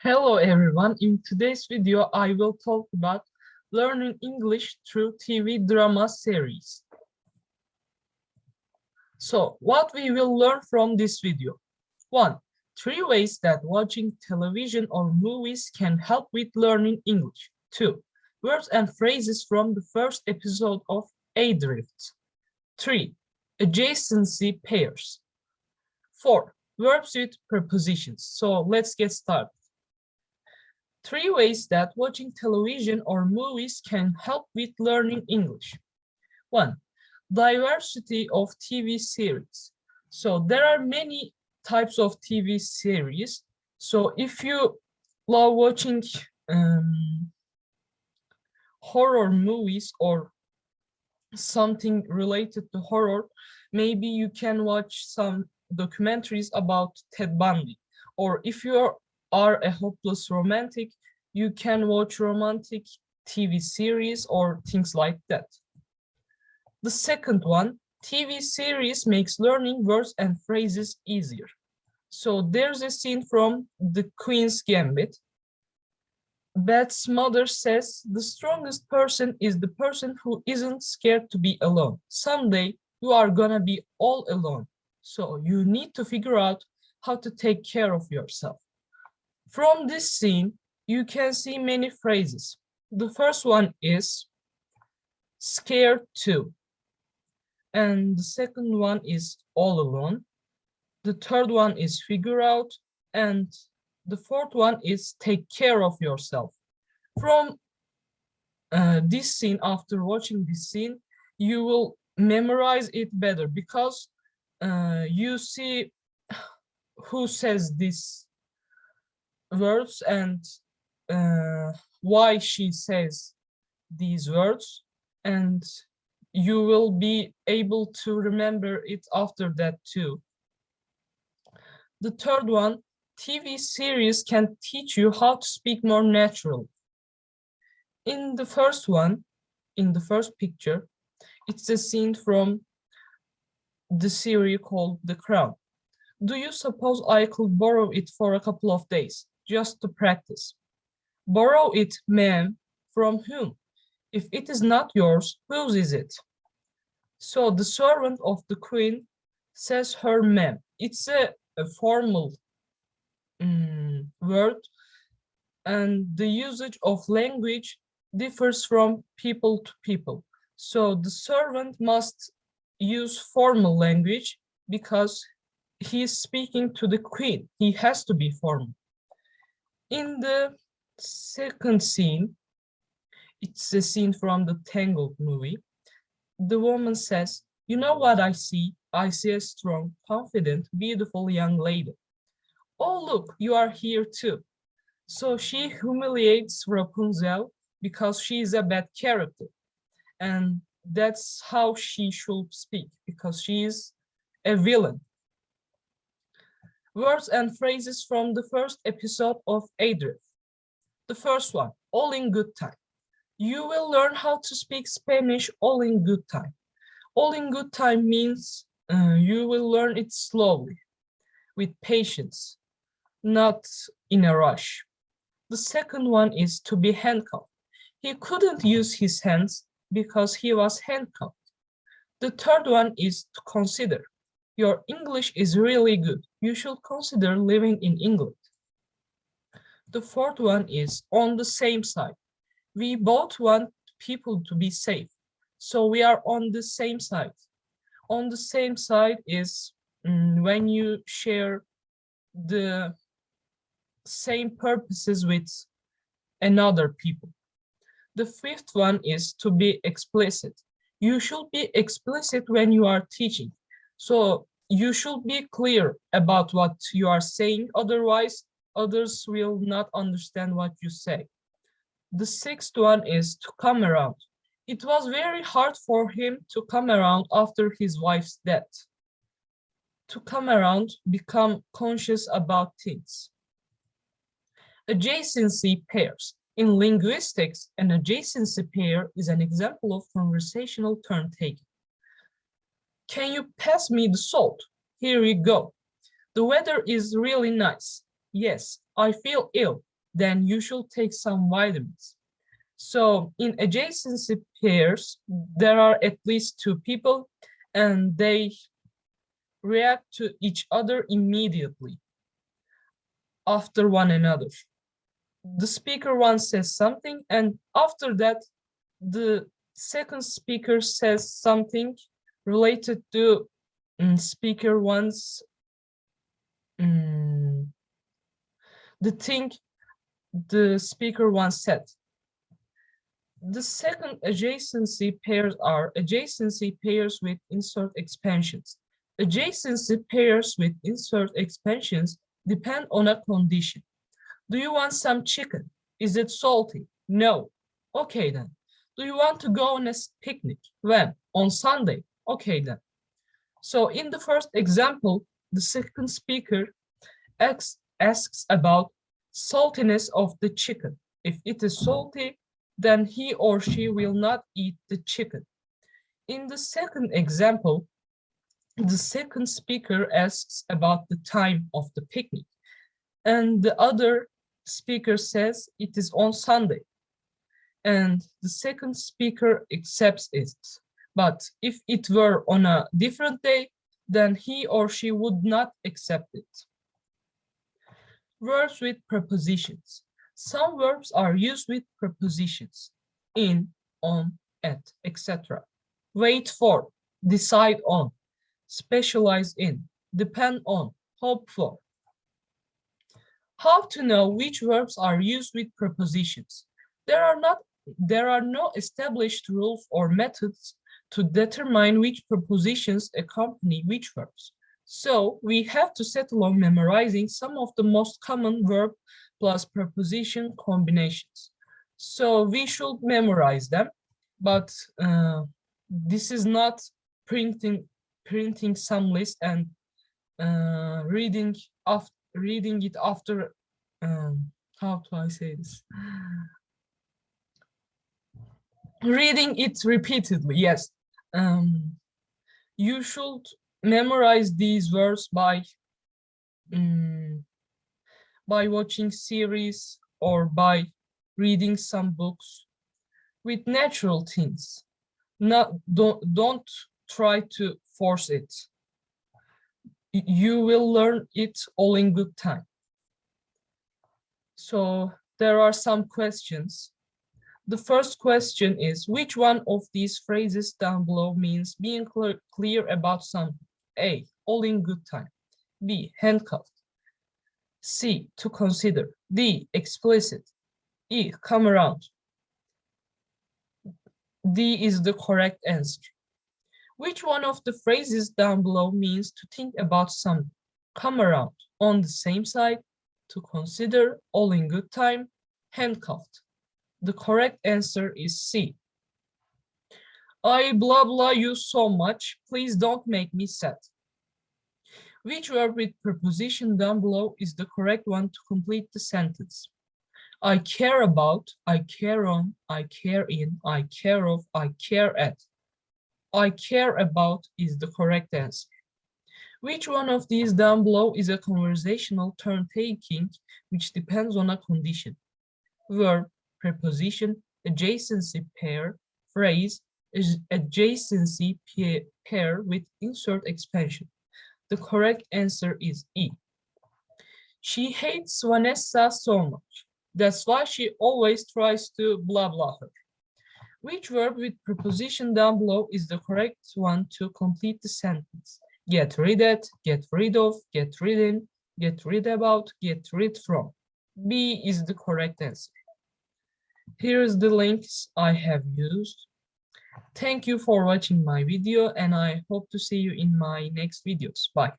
Hello everyone, in today's video I will talk about learning English through TV drama series. So what we will learn from this video. 1. 3 ways that watching television or movies can help with learning English. 2. Words and phrases from the first episode of Adrift. 3. Adjacency pairs. 4. Verbs with prepositions. So let's get started. 3 ways that watching television or movies can help with learning English. 1. Diversity of TV series. So there are many types of TV series. So if you love watching horror movies or something related to horror, maybe you can watch some documentaries about Ted Bundy. Or if you are a hopeless romantic, you can watch romantic TV series or things like that. The second one, TV series makes learning words and phrases easier. So there's a scene from The Queen's Gambit. Beth's mother says the strongest person is the person who isn't scared to be alone. Someday you are gonna be all alone. So you need to figure out how to take care of yourself. From this scene, you can see many phrases. The first one is scared to. And the second one is all alone. The third one is figure out. And the fourth one is take care of yourself. From this scene, after watching this scene, you will memorize it better because you see who says these words and why she says these words, and you will be able to remember it after that too. The third one, TV series can teach you how to speak more naturally. In the first one, in the first picture, it's a scene from the series called The Crown. Do you suppose I could borrow it for a couple of days, just to practice? Borrow it, ma'am, from whom? If it is not yours, whose is it? So the servant of the queen says her ma'am. It's a formal word, and the usage of language differs from people to people. So the servant must use formal language because he is speaking to the queen. He has to be formal. In the second scene, it's a scene from the Tangled movie. The woman says, you know what I see? I see a strong, confident, beautiful young lady. Oh, look, you are here too. So she humiliates Rapunzel because she is a bad character. And that's how she should speak, because she is a villain. Words and phrases from the first episode of Adrift. The first one, all in good time. You will learn how to speak Spanish all in good time. All in good time means you will learn it slowly, with patience, not in a rush. The second one is to be handcuffed. He couldn't use his hands because he was handcuffed. The third one is to consider. Your English is really good. You should consider living in England. The fourth one is on the same side. We both want people to be safe, so we are on the same side. On the same side is when you share the same purposes with another people. The fifth one is to be explicit. You should be explicit when you are teaching. So you should be clear about what you are saying, otherwise others will not understand what you say. The sixth one is to come around. It was very hard for him to come around after his wife's death. To come around, become conscious about things. Adjacency pairs. In linguistics, an adjacency pair is an example of conversational turn-taking. Can you pass me the salt? Here you go. The weather is really nice. Yes, I feel ill. then you should take some vitamins. So in adjacency pairs, there are at least two people and they react to each other immediately after one another. The speaker one says something, and after that, the second speaker says something related to speaker one's the thing the speaker one said. The second adjacency pairs are adjacency pairs with insert expansions. Adjacency pairs with insert expansions depend on a condition. Do you want some chicken? Is it salty? No. Okay then. Do you want to go on a picnic? When? On Sunday. Okay then. So in the first example, the second speaker asks about saltiness of the chicken. If it is salty, then he or she will not eat the chicken. In the second example, the second speaker asks about the time of the picnic, and the other speaker says it is on Sunday, and the second speaker accepts it. But if it were on a different day, then he or she would not accept it. Verbs with prepositions. Some verbs are used with prepositions: in, on, at, etc. Wait for, decide on, specialize in, depend on, hope for. How to know which verbs are used with prepositions? There are no established rules or methods to determine which prepositions accompany which verbs. So we have to settle on memorizing some of the most common verb plus preposition combinations. So we should memorize them, but this is not printing some list and reading it after, how do I say this? Reading it repeatedly, yes. You should memorize these verbs by watching series or by reading some books with natural things. Don't try to force it. You will learn it all in good time. So there are some questions. The first question is, which one of these phrases down below means being clear about something? A, all in good time. B, handcuffed. C, to consider. D, explicit. E, come around. D is the correct answer. Which one of the phrases down below means to think about something? Come around, on the same side, to consider, all in good time, handcuffed. The correct answer is C. I blah blah you so much, please don't make me sad. Which verb with preposition down below is the correct one to complete the sentence? I care about, I care on, I care in, I care of, I care at. I care about is the correct answer. Which one of these down below is a conversational turn taking which depends on a condition? Verb, preposition, adjacency pair, phrase, adjacency pair with insert expansion. The correct answer is E. She hates Vanessa so much. That's why she always tries to blah blah her. Which verb with preposition down below is the correct one to complete the sentence? Get rid at, get rid of, get rid in, get rid about, get rid from. B is the correct answer. Here's the links I have used. Thank you for watching my video and I hope to see you in my next videos. Bye.